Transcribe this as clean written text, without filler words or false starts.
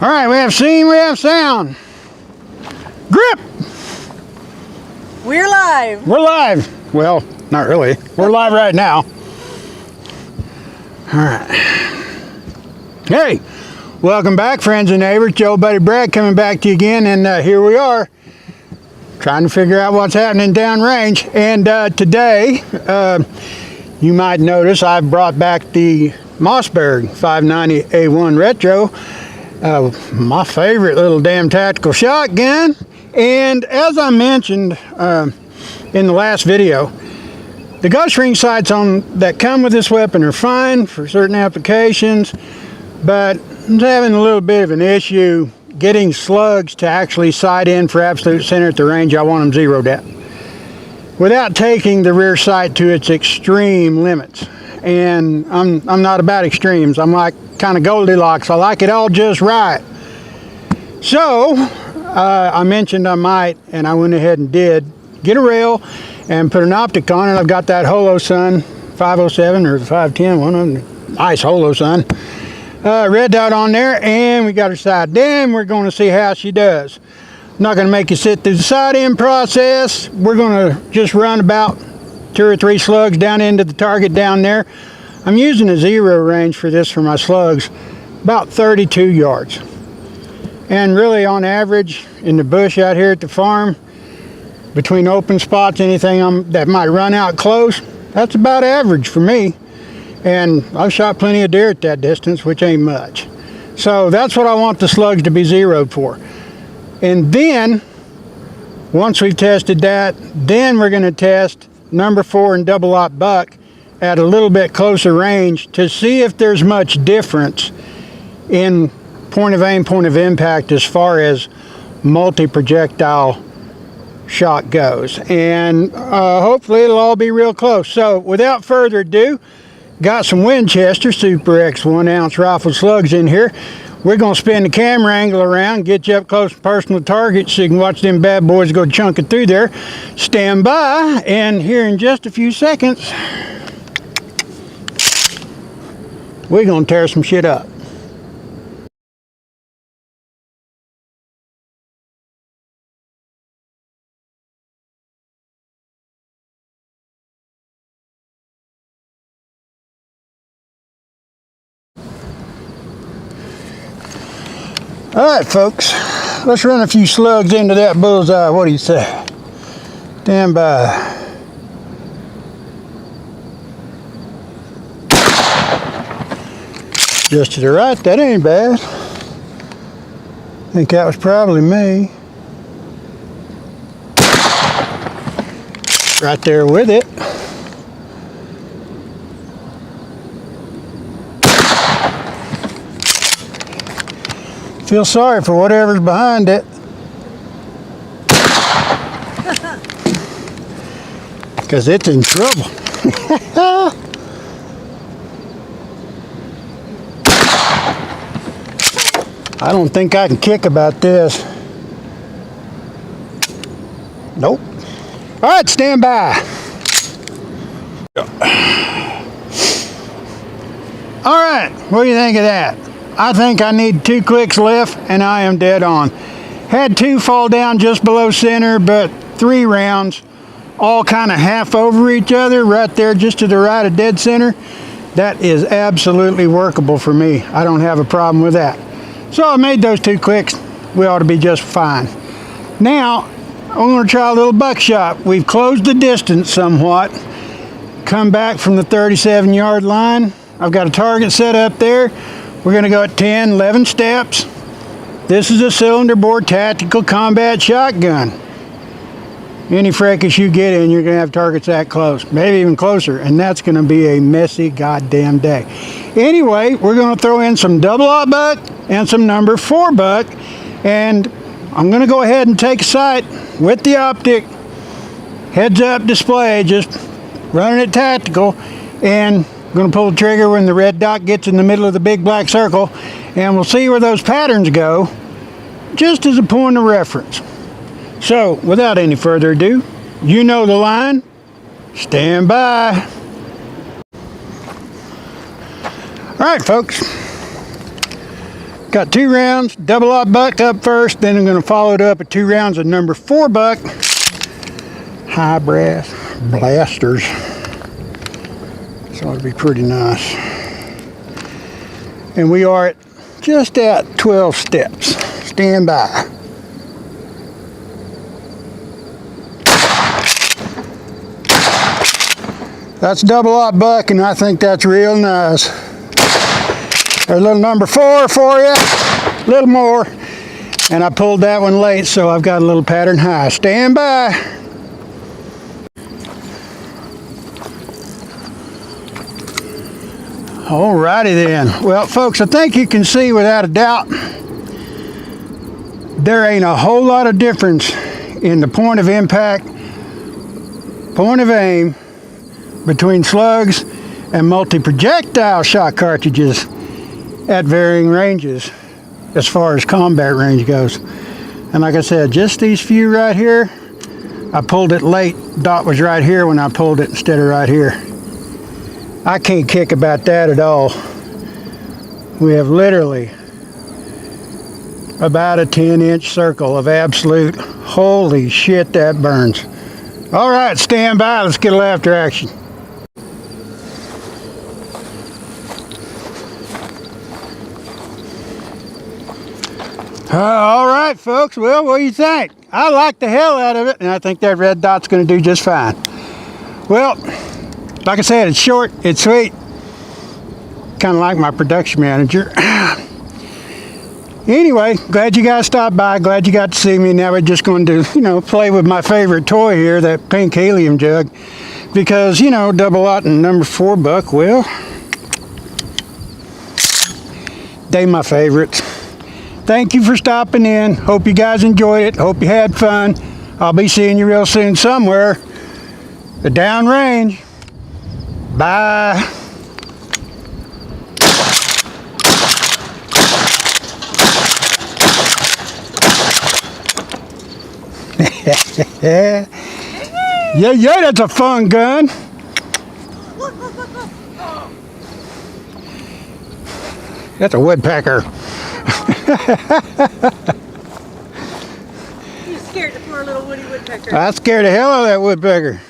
All right, we have scene, we have sound. Grip! We're live. We're live. Well, not really. We're live right now. All right. Hey, welcome back, friends and neighbors. Joe Buddy Brad coming back to you again, and here we are trying to figure out what's happening downrange. And today, you might notice I've brought back the Mossberg M590A1 Retro, my favorite little damn tactical shotgun. And as I mentioned in the last video, the ghost ring sights that come with this weapon are fine for certain applications, but I'm having a little bit of an issue getting slugs to actually sight in for absolute center at the range I want them zeroed at, without taking the rear sight to its extreme limits. And I'm not about extremes. I'm like kind of Goldilocks. I like it all just right. So I mentioned I might, and I went ahead and did get a rail and put an optic on it. I've got that Holosun 507 or 510, one of them, nice Holosun red dot on there, and we got her sighted in. We're going to see how she does. I'm not going to make you sit through the sight-in process. We're going to just run about 2 or 3 slugs down into the target down there. I'm using a zero range for this for my slugs, about 32 yards. And really on average in the bush out here at the farm, between open spots, anything that might run out close, that's about average for me. And I've shot plenty of deer at that distance, which ain't much. So that's what I want the slugs to be zeroed for. And then, once we've tested that, then we're going to test number 4 and double aught buck at a little bit closer range to see if there's much difference in point of aim, point of impact as far as multi-projectile shot goes. And hopefully it'll all be real close. So without further ado, got some Winchester Super X 1 ounce rifle slugs in here. We're going to spin the camera angle around, get you up close and personal target so you can watch them bad boys go chunking through there. Stand by, and here in just a few seconds, we're going to tear some shit up. All right, folks, let's run a few slugs into that bullseye. What do you say? Stand by. Just to the right, that ain't bad. I think that was probably me. Right there with it. Feel sorry for whatever's behind it. Because it's in trouble. I don't think I can kick about this. Nope. All right, stand by. All right, what do you think of that? I think I need 2 clicks left, and I am dead on. Had 2 fall down just below center, but 3 rounds, all kind of half over each other, right there just to the right of dead center. That is absolutely workable for me. I don't have a problem with that. So I made those 2 clicks. We ought to be just fine. Now, I'm going to try a little buckshot. We've closed the distance somewhat. Come back from the 37-yard line. I've got a target set up there. We're going to go at 10, 11 steps. This is a cylinder bore tactical combat shotgun. Any fracas you get in, you're going to have targets that close, maybe even closer, and that's going to be a messy goddamn day. Anyway, we're going to throw in some double aught buck and some number 4 buck, and I'm going to go ahead and take a sight with the optic, heads up display, just running it tactical, and I'm going to pull the trigger when the red dot gets in the middle of the big black circle, and we'll see where those patterns go, just as a point of reference. So, without any further ado, you know the line. Stand by. All right, folks. Got 2 rounds, double aught buck up first, then I'm going to follow it up with 2 rounds of number 4 buck. High brass blasters. So it'll be pretty nice. And we are just at 12 steps. Stand by. That's double aught buck, and I think that's real nice. There's a little number 4 for you, a little more. And I pulled that one late, so I've got a little pattern high. Stand by. Alrighty then. Well, folks, I think you can see without a doubt, there ain't a whole lot of difference in the point of impact, point of aim, between slugs and multi-projectile shot cartridges at varying ranges as far as combat range goes. And like I said, just these few right here, I pulled it late. Dot was right here when I pulled it instead of right here. I can't kick about that at all. We have literally about a 10-inch circle of absolute, holy shit, that burns. All right, stand by, let's get a little after action. All right, folks, well, what do you think? I like the hell out of it, and I think that red dot's going to do just fine. Well, like I said, it's short, it's sweet, kind of like my production manager. Anyway, glad you guys stopped by, glad you got to see me. Now we're just going to, play with my favorite toy here, that pink helium jug, because, double aught and number 4 buck, well, they my favorites. Thank you for stopping in. Hope you guys enjoyed it. Hope you had fun. I'll be seeing you real soon somewhere. The downrange. Bye. Yeah, that's a fun gun. That's a woodpecker. You scared the poor little woody woodpecker. I scared the hell out of that woodpecker.